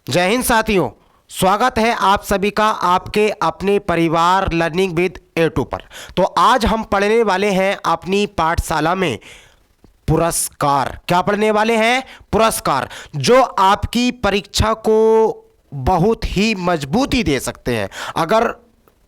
जय हिंद साथियों, स्वागत है आप सभी का आपके अपने परिवार लर्निंग विद A2 पर। तो आज हम पढ़ने वाले हैं अपनी पाठशाला में पुरस्कार। क्या पढ़ने वाले हैं? पुरस्कार, जो आपकी परीक्षा को बहुत ही मजबूती दे सकते हैं। अगर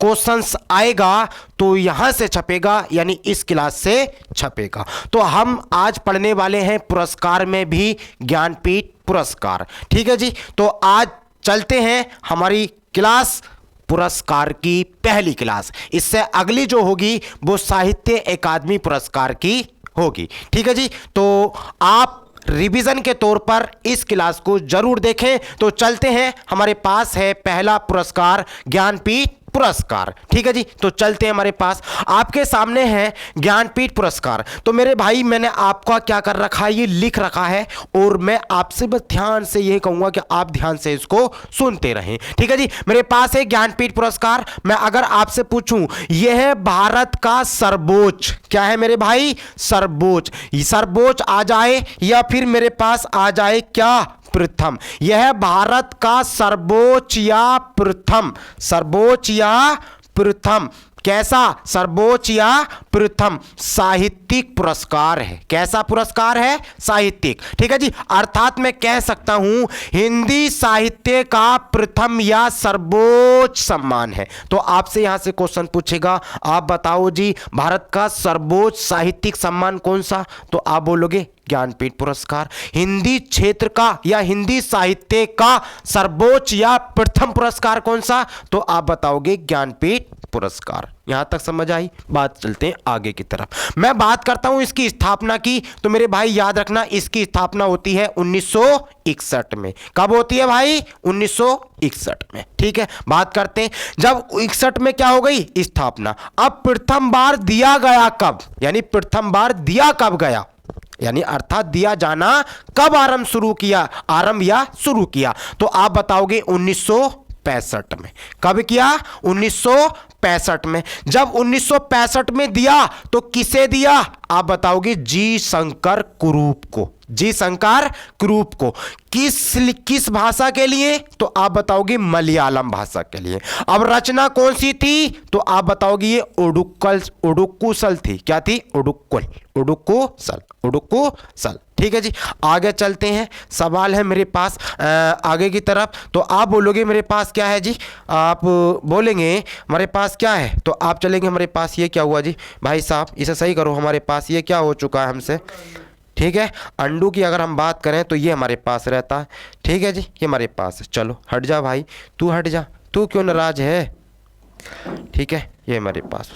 क्वेश्चंस आएगा तो यहां से छपेगा, यानी इस क्लास से छपेगा। तो हम आज पढ़ने वाले हैं पुरस्कार में भी ज्ञानपीठ पुरस्कार। ठीक है जी, तो आज चलते हैं हमारी क्लास पुरस्कार की पहली क्लास। इससे अगली जो होगी वो साहित्य अकादमी पुरस्कार की होगी। ठीक है जी, तो आप रिवीजन के तौर पर इस क्लास को जरूर देखें। तो चलते हैं, हमारे पास है पहला पुरस्कार ज्ञानपीठ पुरस्कार। ठीक है जी, तो चलते हैं। हमारे पास आपके सामने है ज्ञानपीठ पुरस्कार। तो मेरे भाई, मैंने आपका क्या कर रखा है, ये लिख रखा है, और मैं आपसे बस ध्यान से ये कहूंगा कि आप ध्यान से इसको सुनते रहें। ठीक है जी, मेरे पास है ज्ञानपीठ पुरस्कार। मैं अगर आपसे पूछूं, यह है भारत का सर्वोच्च, क्या है मेरे भाई? सर्वोच्च। सर्वोच्च आ जाए या फिर मेरे पास आ जाए क्या? प्रथम। यह भारत का सर्वोच्च या प्रथम, सर्वोच्च या प्रथम, कैसा? सर्वोच्च या प्रथम साहित्यिक पुरस्कार है। कैसा पुरस्कार है? साहित्यिक। ठीक है जी, अर्थात मैं कह सकता हूं हिंदी साहित्य का प्रथम या सर्वोच्च सम्मान है। तो आपसे यहां से क्वेश्चन पूछेगा, आप बताओ जी भारत का सर्वोच्च साहित्यिक सम्मान कौन सा? तो आप बोलोगे ज्ञानपीठ पुरस्कार। हिंदी क्षेत्र का या हिंदी साहित्य का सर्वोच्च या प्रथम पुरस्कार कौन सा? तो आप बताओगे ज्ञानपीठ पुरस्कार। यहां तक समझ आई बात? चलते हैं आगे की तरफ। मैं बात करता हूं इसकी स्थापना की। तो मेरे भाई याद रखना, इसकी स्थापना होती है 1961 में। कब होती है भाई? 1961 में। ठीक है, बात करते हैं जब 61 में क्या हो गई? स्थापना। अब प्रथम बार दिया गया कब, यानी प्रथम बार दिया कब गया, यानी अर्थात दिया जाना कब आरंभ शुरू किया? तो आप बताओगे 1965 में। कब किया? 1965 में। जब 1965 में दिया तो किसे दिया? आप बताओगे जी शंकर कुरूप को। जी शंकर कुरूप को। किस भाषा के लिए? तो आप बताओगे मलयालम भाषा के लिए। अब रचना कौन सी थी? तो आप बताओगे ये उडुक्कुसल थी। क्या थी? उडुक्कुसल। ठीक है जी, आगे चलते हैं। सवाल है मेरे पास आगे की तरफ। तो आप बोलोगे मेरे पास क्या है जी? आप बोलेंगे हमारे पास क्या है? तो आप चलेंगे हमारे पास ये क्या हुआ जी? भाई साहब इसे सही करो। हमारे पास ये क्या हो चुका है हमसे? ठीक है, अंडू की अगर हम बात करें तो ये हमारे पास रहता है। ठीक है जी, ये हमारे पास है। चलो हट जा भाई, तू हट जा, तू क्यों नाराज है? ठीक है, ये हमारे पास।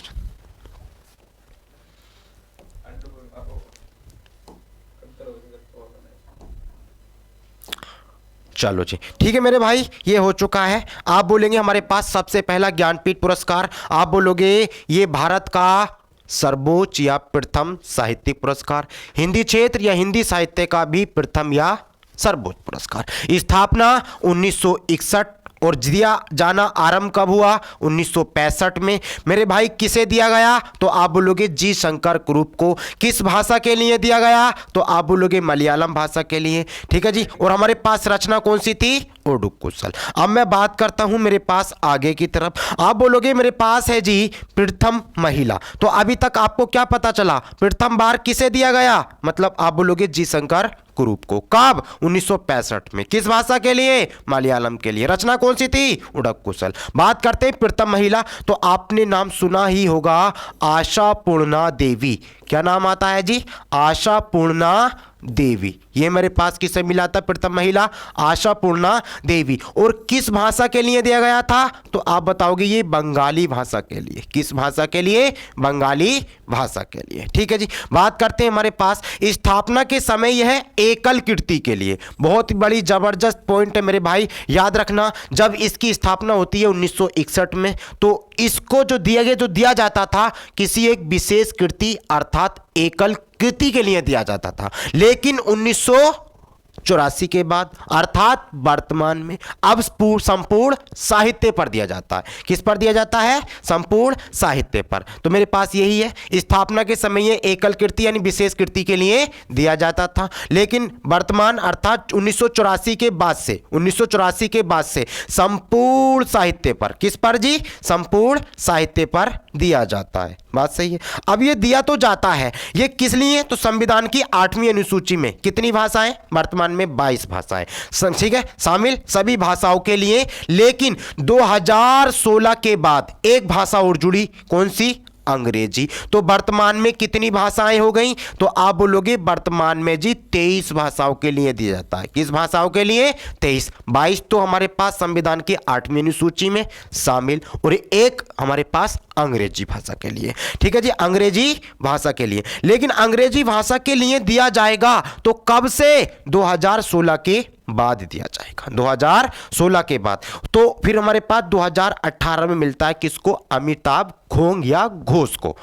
चलो जी, ठीक है मेरे भाई, ये हो चुका है। आप बोलेंगे हमारे पास सबसे पहला ज्ञानपीठ पुरस्कार। आप बोलोगे ये भारत का सर्वोच्च या प्रथम साहित्यिक पुरस्कार, हिंदी क्षेत्र या हिंदी साहित्य का भी प्रथम या सर्वोच्च पुरस्कार। स्थापना 1961 और दिया जाना आरंभ कब हुआ? 1965 में। मेरे भाई किसे दिया गया? तो आप बोलोगे जी शंकर कुरूप को। किस भाषा के लिए दिया गया? तो आप बोलोगे मलयालम भाषा के लिए। ठीक है जी, और हमारे पास रचना कौन सी थी? ओडुक्कुसल। अब मैं बात करता हूं मेरे पास आगे की तरफ। आप बोलोगे मेरे पास है जी प्रथम महिला। तो अभी तक आपको क्या पता चला? प्रथम बार किसे दिया गया? मतलब आप बोलोगे जी शंकर कुरूप को। कब? 1965 में। किस भाषा के लिए? मलयालम के लिए। रचना कौन सी थी? उडुक्कुसल। बात करते हैं प्रथम महिला। तो आपने नाम सुना ही होगा, आशापूर्णा देवी। क्या नाम आता है जी? आशापूर्णा देवी। ये मेरे पास किससे मिला था? प्रथम महिला आशापूर्णा देवी। और किस भाषा के लिए दिया गया था? तो आप बताओगे ये बंगाली भाषा के लिए। किस भाषा के लिए? बंगाली भाषा के लिए। ठीक है जी, बात करते हैं हमारे पास स्थापना के समय यह एकल कृति के लिए। बहुत बड़ी जबरदस्त पॉइंट है मेरे भाई, याद रखना। जब इसकी स्थापना होती है 1961 में, तो इसको जो दिया जाता था किसी एक विशेष कृति अर्थात एकल कृति के लिए दिया जाता था। लेकिन 1964 1984 के बाद अर्थात वर्तमान में अब संपूर्ण साहित्य पर दिया जाता है। किस पर दिया जाता है? संपूर्ण साहित्य पर। तो मेरे पास यही है, स्थापना के समय ये एकल कृति यानी विशेष कृति के लिए दिया जाता था, लेकिन वर्तमान अर्थात 1984 के बाद से 1984 के बाद से संपूर्ण साहित्य पर, किस पर जी? संपूर्ण साहित्य पर दिया जाता है। बात सही है। अब ये दिया तो जाता है, ये किस लिए? तो संविधान की 8वीं अनुसूची में कितनी भाषाएं? वर्तमान में 22 भाषाएं, ठीक है, शामिल सभी भाषाओं के लिए। लेकिन 2016 के बाद एक भाषा और जुड़ी, कौन सी? अंग्रेजी। तो वर्तमान में कितनी भाषाएं हो गई? तो आप बोलोगे वर्तमान में जी 23 भाषाओं के लिए दिया जाता है। किस भाषाओं के लिए? 23। 22 तो हमारे पास संविधान की 8वीं अनुसूची में शामिल, और एक हमारे पास अंग्रेजी भाषा के लिए। ठीक है जी, अंग्रेजी भाषा के लिए। लेकिन अंग्रेजी भाषा के लिए दिया जाएगा तो कब से? 2016 के बाद दिया जाएगा, 2016 के बाद। तो फिर हमारे पास 2018 में मिलता है किसको? अमिताभ घोंग या घोष को,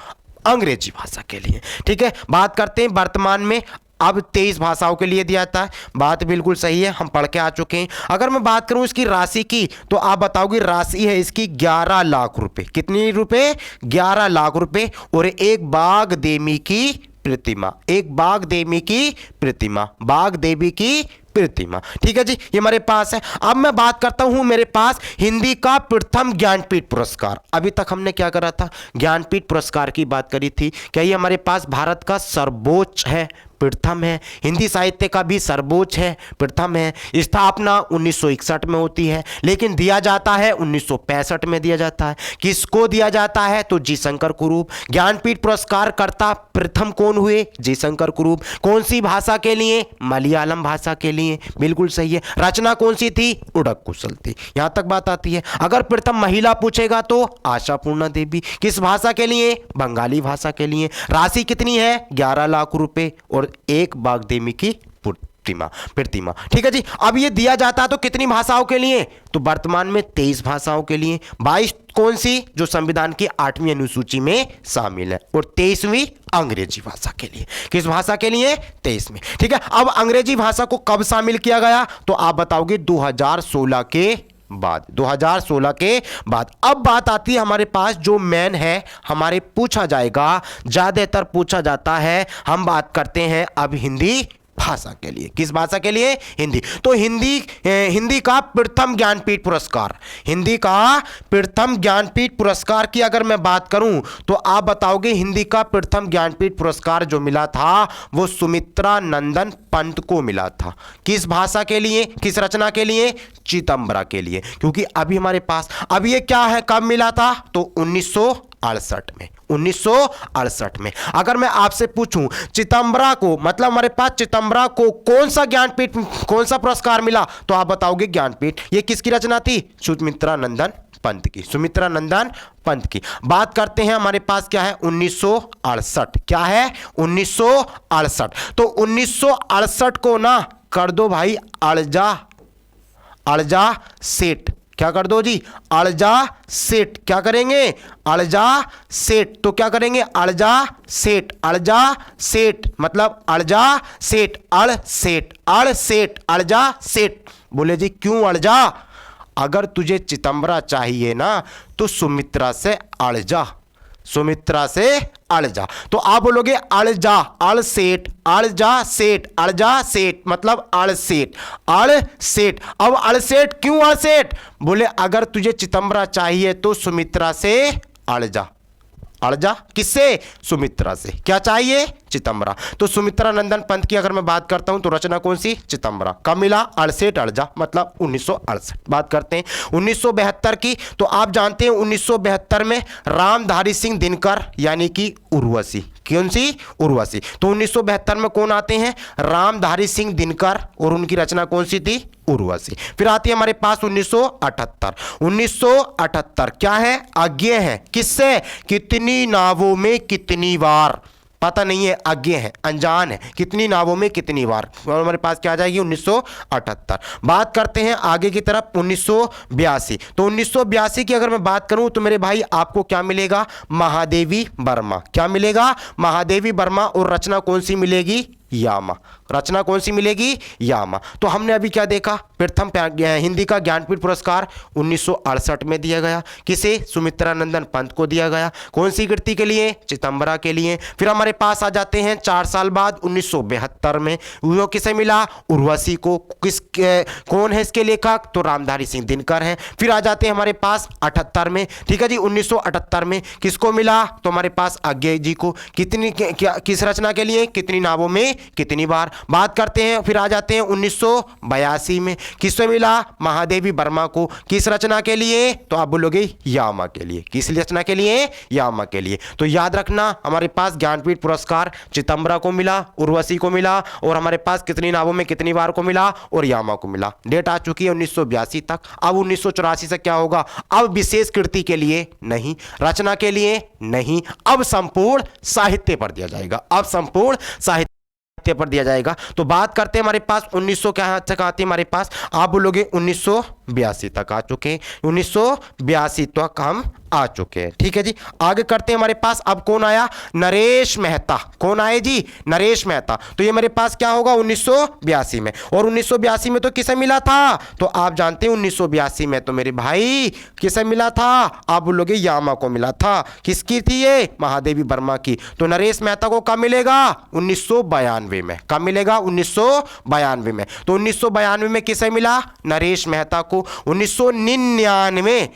अंग्रेजी भाषा के लिए। ठीक है, बात करते हैं वर्तमान में अब 23 भाषाओं के लिए दिया जाता है। बात बिल्कुल सही है, हम पढ़ के आ चुके हैं। अगर मैं बात करूं इसकी राशि की, तो आप बताओगे राशि है इसकी 11 लाख रुपए। कितनी रुपए? 11 लाख रुपए। और एक बाघ देवी की प्रतिमा, एक बाघ देवी की प्रतिमा, बाघ देवी की प्रतिमा। ठीक है जी, ये हमारे पास है। अब मैं बात करता हूं मेरे पास हिंदी का प्रथम ज्ञानपीठ पुरस्कार। अभी तक हमने क्या करा था? ज्ञानपीठ पुरस्कार की बात करी थी। क्या ये हमारे पास भारत का सर्वोच्च है? प्रथम है। हिंदी साहित्य का भी सर्वोच्च है, प्रथम है। स्थापना 1961 में होती है, लेकिन दिया जाता है 1965 में दिया जाता है। किसको दिया जाता है? तो जी शंकर कुरूप। ज्ञानपीठ पुरस्कार करता प्रथम कौन हुए? जी शंकर कुरूप। कौन सी भाषा के लिए? मलयालम भाषा के लिए। बिल्कुल सही है। रचना कौन सी थी? उड़क कुशल थी। यहां तक बात आती है। अगर प्रथम महिला पूछेगा तो आशापूर्णा देवी। किस भाषा के लिए? बंगाली भाषा के लिए। राशि कितनी है? 11 लाख रुपए और एक बाघ देवी की प्रतिमा। ठीक है जी। अब ये दिया जाता है तो कितनी भाषाओं के लिए? तो वर्तमान में 23 भाषाओं के लिए। 22 कौन सी? जो संविधान की 8वीं अनुसूची में शामिल है, और 23वीं अंग्रेजी भाषा के लिए। किस भाषा के लिए? 23 में। ठीक है, अब अंग्रेजी भाषा को कब शामिल किया गया? तो आप बताओगे 2016 के बाद, 2016 के बाद। अब बात आती है हमारे पास जो मेन है, हमारे पूछा जाएगा, ज्यादातर पूछा जाता है। हम बात करते हैं अब हिंदी भाषा के लिए। किस भाषा के लिए? हिंदी। तो हिंदी का प्रथम ज्ञानपीठ पुरस्कार, हिंदी का प्रथम ज्ञानपीठ पुरस्कार की अगर मैं बात करूं तो आप बताओगे हिंदी का प्रथम ज्ञानपीठ पुरस्कार जो मिला था वो सुमित्रा नंदन पंत को मिला था। किस भाषा के लिए? किस रचना के लिए? चितंबरा के लिए। क्योंकि अभी हमारे पास, अब ये क्या है, कब मिला था? तो 1968 में। 1968 में। अगर मैं आपसे पूछूं चितंबरा को, मतलब हमारे पास चितंबरा को कौन सा ज्ञानपीठ, कौन सा पुरस्कार मिला? तो आप बताओगे ज्ञानपीठ। ये किसकी रचना थी? सुमित्रा नंदन पंत की, सुमित्रा नंदन पंत की। बात करते हैं हमारे पास क्या है? 1968। क्या है? 1968। तो 1968 को ना कर दो भाई अड़जा सेठ। क्या कर दो जी? अड़जा सेठ। क्या करेंगे? अड़जा सेठ। तो क्या करेंगे? अड़जा सेठ। अड़जा सेठ मतलब अड़जा सेठ, अड़ सेठ, अड़ सेठ, अड़जा सेठ। बोले जी क्यों अड़जा? अगर तुझे चितंबरा चाहिए ना तो सुमित्रा से अड़जा, सुमित्रा से अड़जा। तो आप बोलोगे अड़जा, अड़ सेठ, अड़जा सेठ, अड़जा सेठ मतलब अड़ सेठ, अड़ सेठ। अब अड़ सेठ क्यों अड़ सेठ? बोले अगर तुझे चितंबरा चाहिए तो सुमित्रा से अड़जा। अड़जा किससे? सुमित्रा से। क्या चाहिए? चितंबरा। तो सुमित्रा नंदन पंत की अगर मैं बात करता हूं तो रचना कौन सी? चितंबरा। कब मिला? 68 अड़जा मतलब 1968। बात करते हैं 1972 की। तो आप जानते हैं 1972 में रामधारी सिंह दिनकर यानी कि उर्वशी। कौन सी? उर्वशी। तो 1972 में कौन आते हैं? रामधारी सिंह दिनकर, और उनकी रचना कौन सी थी? उर्वशी। फिर आती है हमारे पास 1978। 1978 क्या है? अज्ञे है। किससे? कितनी नावों में कितनी बार, पता नहीं है, अज्ञे है, अनजान है। कितनी नावों में कितनी बार, और हमारे पास क्या आ जाएगी? 1978। बात करते हैं आगे की तरफ 1982। तो 1982 की अगर मैं बात करूं तो मेरे भाई आपको क्या मिलेगा? महादेवी वर्मा। क्या मिलेगा? महादेवी वर्मा। और रचना कौन सी मिलेगी? यामा। रचना कौन सी मिलेगी? यामा। तो हमने अभी क्या देखा, प्रथम हिंदी का ज्ञानपीठ पुरस्कार 1968 में दिया गया। किसे? सुमित्रानंदन पंत को दिया गया। कौन सी कृति के लिए? चितंबरा के लिए। फिर हमारे पास आ जाते हैं 4 साल बाद 1972 में, वो किसे मिला? उर्वशी को। कौन है इसके लेखक? तो रामधारी सिंह दिनकर हैं। फिर आ जाते हैं हमारे पास 78 में, ठीक है जी, 1978 में किसको मिला? तो हमारे पास अज्ञे जी को। कितनी किस रचना के लिए? कितनी नावों में कितनी बार। बात करते हैं, फिर आ जाते हैं 1982 में, किससे मिला? महादेवी वर्मा को। किस रचना के लिए? तो आप बोलोगे यामा के लिए। किस रचना के लिए? यामा के लिए। तो याद रखना, हमारे पास ज्ञानपीठ पुरस्कार चितंबरा को मिला, उर्वशी को मिला, और हमारे पास कितनी नावों में कितनी बार को मिला? और यामा को मिला। डेट आ चुकी है 1982 तक। अब 1984 से क्या होगा? अब विशेष कृति के लिए नहीं, रचना के लिए नहीं, अब संपूर्ण साहित्य पर दिया जाएगा। अब संपूर्ण साहित्य पर दिया जाएगा। तो बात करते हैं हमारे पास 1900 क्या तक आती है हमारे पास? आप बोलोगे 1982 तक आ चुके हैं। 1982 तक हम आ चुके हैं, ठीक है जी। आगे करते हैं, हमारे पास अब कौन आया? नरेश मेहता। कौन आए जी? नरेश मेहता। तो ये मेरे पास क्या होगा? 1982 में। और 1982 में तो किसे मिला था? तो आप जानते हैं 1982 में तो मेरे भाई किसे मिला था? आप बोलोगे यामा को मिला था। किसकी थी ये? महादेवी वर्मा की। तो नरेश मेहता को कब मिलेगा? 1992 में। कब मिलेगा? 1992 में। तो 1992 में किसे मिला? नरेश मेहता को। 1999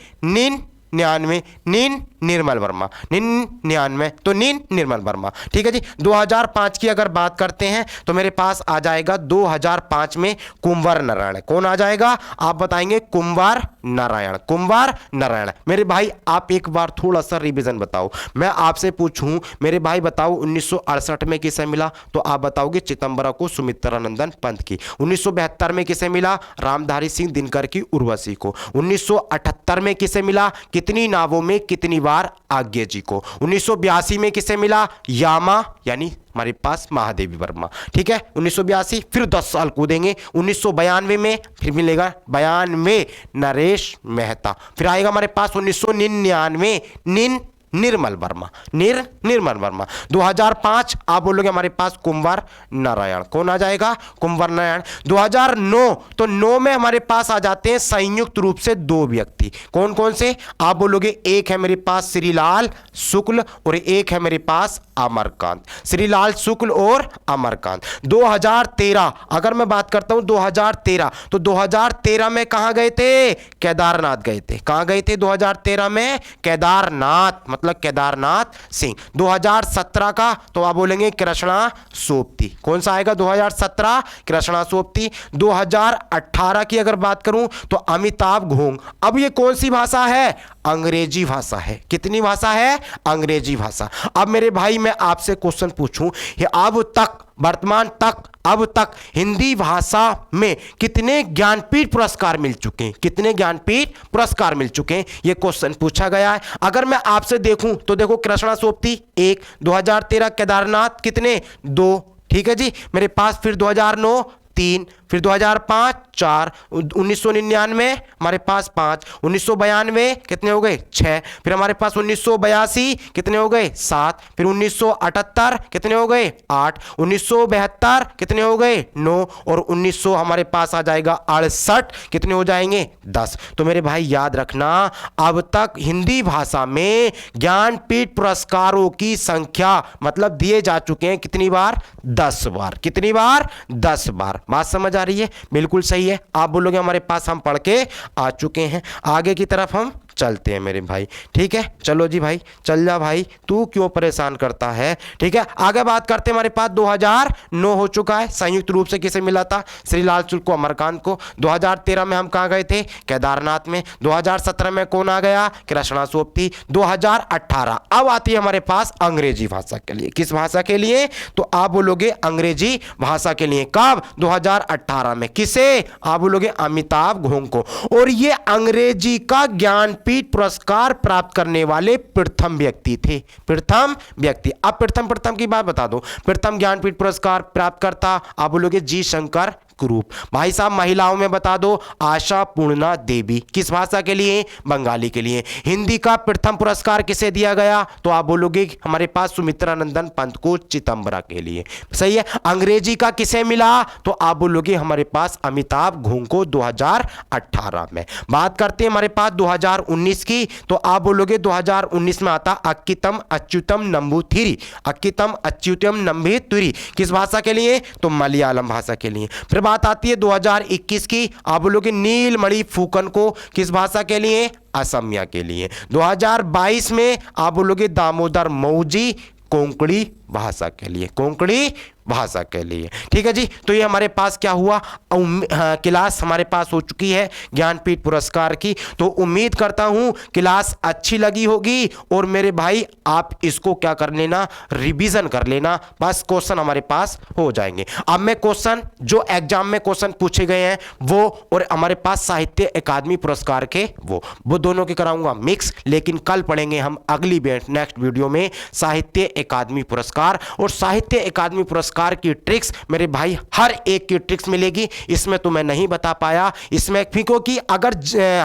निर्मल वर्मा। 99 तो निर्मल वर्मा, ठीक है जी। 2005 की अगर बात करते हैं तो मेरे पास आ जाएगा 2005 में कुंवर नारायण। कौन आ जाएगा? आप बताएंगे कुंवर नारायण। कुंवर नारायण। मेरे भाई आप एक बार थोड़ा सा रिवीजन बताओ। मैं आपसे पूछूं मेरे भाई बताओ 1968 में किसे मिला? तो आप बताओगे चितंबरा को सुमित्रानंदन पंत की। 1972 में किसे मिला? रामधारी सिंह दिनकर की उर्वशी को। 1978 में किसे मिला? कितनी नावों में कितनी बार? आज्ञे जी को। 1982 में किसे मिला? यामा यानी हमारे पास महादेवी वर्मा, ठीक है। 1982 फिर 10 साल कूदेंगे, 1992 में फिर मिलेगा 92 नरेश मेहता। फिर आएगा हमारे पास 1999 निर्मल वर्मा। निर्मल वर्मा। 2005 आप बोलोगे हमारे पास कुंवर नारायण। कौन आ जाएगा? कुंवर नारायण। 2009 तो 9 में हमारे पास आ जाते हैं संयुक्त रूप से 2 व्यक्ति। कौन कौन से? आप बोलोगे एक है मेरे पास श्रीलाल शुक्ल और एक है मेरे पास अमरकांत। श्रीलाल शुक्ल और अमरकांत। 2013 अगर मैं बात करता हूं 2013 तो 2013 में कहां गए थे? केदारनाथ गए थे। कहां गए थे 2013 में? केदारनाथ, मतलब केदारनाथ सिंह। 2017 का तो आप बोलेंगे कृष्णा सोबती। कौन सा आएगा 2017? कृष्णा सोबती। 2018 की अगर बात करूं तो अमिताभ घोंग। अब ये कौन सी भाषा है? अंग्रेजी भाषा है। कितनी भाषा है? अंग्रेजी भाषा। अब मेरे भाई मैं आपसे क्वेश्चन पूछूं, अब तक वर्तमान तक अब तक हिंदी भाषा में कितने ज्ञानपीठ पुरस्कार मिल चुके हैं? कितने ज्ञानपीठ पुरस्कार मिल चुके हैं? यह क्वेश्चन पूछा गया है। अगर मैं आपसे देखूं तो देखो कृष्णा सोबती 1, 2013 केदारनाथ कितने? 2, ठीक है जी। मेरे पास फिर 2009 3, फिर 2005 4, 1999 हमारे पास 5, 1992 कितने हो गए? 6, फिर हमारे पास 1982 कितने हो गए? 7, फिर 1978 कितने हो गए? 8, 1972 कितने हो गए? 9, और 1900 हमारे पास आ जाएगा 68 कितने हो जाएंगे? 10। तो मेरे भाई याद रखना, अब तक हिंदी भाषा में ज्ञानपीठ पुरस्कारों की संख्या मतलब दिए जा चुके हैं कितनी बार? 10 बार। कितनी बार? 10 बार। बात समझ आ रही है? बिल्कुल सही है। आप बोलोगे हमारे पास हम पढ़ के आ चुके हैं। आगे की तरफ हम चलते हैं मेरे भाई, ठीक है। चलो जी भाई, चल जा भाई, तू क्यों परेशान करता है, ठीक है। आगे बात करते हैं, हमारे पास 2009 हो चुका है। संयुक्त रूप से किसे मिला था? श्रीलाल शुक्ल को, अमरकांत को। 2013 में हम कहाँ गए थे? केदारनाथ में। 2017 में कौन आ गया? कृष्णा सोबती। 2018 अब आती है हमारे पास अंग्रेजी भाषा के लिए। किस भाषा के लिए? तो आप बोलोगे अंग्रेजी भाषा के लिए। कब? 2018 में। किसे? आप बोलोगे अमिताभ घोंग को। और ये अंग्रेजी का ज्ञानपीठ पुरस्कार प्राप्त करने वाले प्रथम व्यक्ति थे। प्रथम व्यक्ति। अब प्रथम की बात बता दो। प्रथम ज्ञानपीठ पुरस्कार प्राप्त करता आप बोलोगे जी शंकर ग्रुप। भाई साहब महिलाओं में बता दो आशा पूर्णा देवी, किस भाषा के लिए? बंगाली के लिए। हिंदी का प्रथम पुरस्कार किसे दिया गया? तो आप बोलोगे हमारे पास सुमित्रा नंदन पंत को चिदंबरा के लिए, सही है। अंग्रेजी का किसे मिला? तो आप बोलोगे हमारे पास अमिताभ घोंग को 2018 में। बात करते हैं हमारे पास 2019 की, तो आप बोलोगे 2019 में आता अक्कितम अच्युतम नंबूथिरी, अक्कितम अच्युतम नंबूथिरी, किस भाषा के लिए? तो मलयालम भाषा के लिए। फिर बात आती है 2021 की, आप बोलोगे नीलमणि फूकन को, किस भाषा के लिए? असमिया के लिए। 2022 में आप बोलोगे दामोदर मौजी कोंकणी भाषा के लिए, कोंकणी भाषा के लिए, ठीक है जी। तो ये हमारे पास क्या हुआ, क्लास हमारे पास हो चुकी है ज्ञानपीठ पुरस्कार की। तो उम्मीद करता हूं क्लास अच्छी लगी होगी, और मेरे भाई आप इसको क्या कर लेना, रिवीजन कर लेना, बस क्वेश्चन हमारे पास हो जाएंगे। अब मैं क्वेश्चन जो एग्जाम में क्वेश्चन पूछे गए हैं वो, और हमारे पास साहित्य अकादमी पुरस्कार के वो दोनों के कराऊंगा मिक्स, लेकिन कल पढ़ेंगे हम अगली नेक्स्ट वीडियो में साहित्य अकादमी पुरस्कार। और साहित्य अकादमी पुरस्कार की ट्रिक्स मेरे भाई हर एक की ट्रिक्स मिलेगी, इसमें तो मैं नहीं बता पाया, इसमें क्योंकि अगर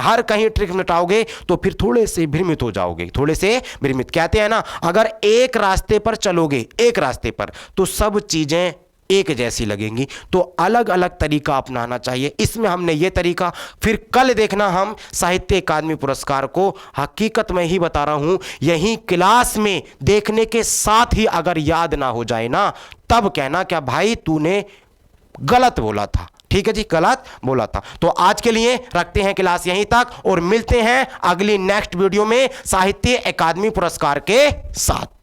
हर कहीं ट्रिक्स मिटाओगे तो फिर थोड़े से भ्रमित हो जाओगे, थोड़े से भ्रमित। कहते हैं ना अगर एक रास्ते पर चलोगे, एक रास्ते पर, तो सब चीजें एक जैसी लगेंगी, तो अलग अलग तरीका अपनाना चाहिए। इसमें हमने ये तरीका, फिर कल देखना हम साहित्य अकादमी पुरस्कार को हकीकत में ही बता रहा हूं, यही क्लास में देखने के साथ ही अगर याद ना हो जाए ना, तब कहना क्या भाई तूने गलत बोला था, ठीक है जी, गलत बोला था। तो आज के लिए रखते हैं क्लास यहीं तक, और मिलते हैं अगली नेक्स्ट वीडियो में साहित्य अकादमी पुरस्कार के साथ।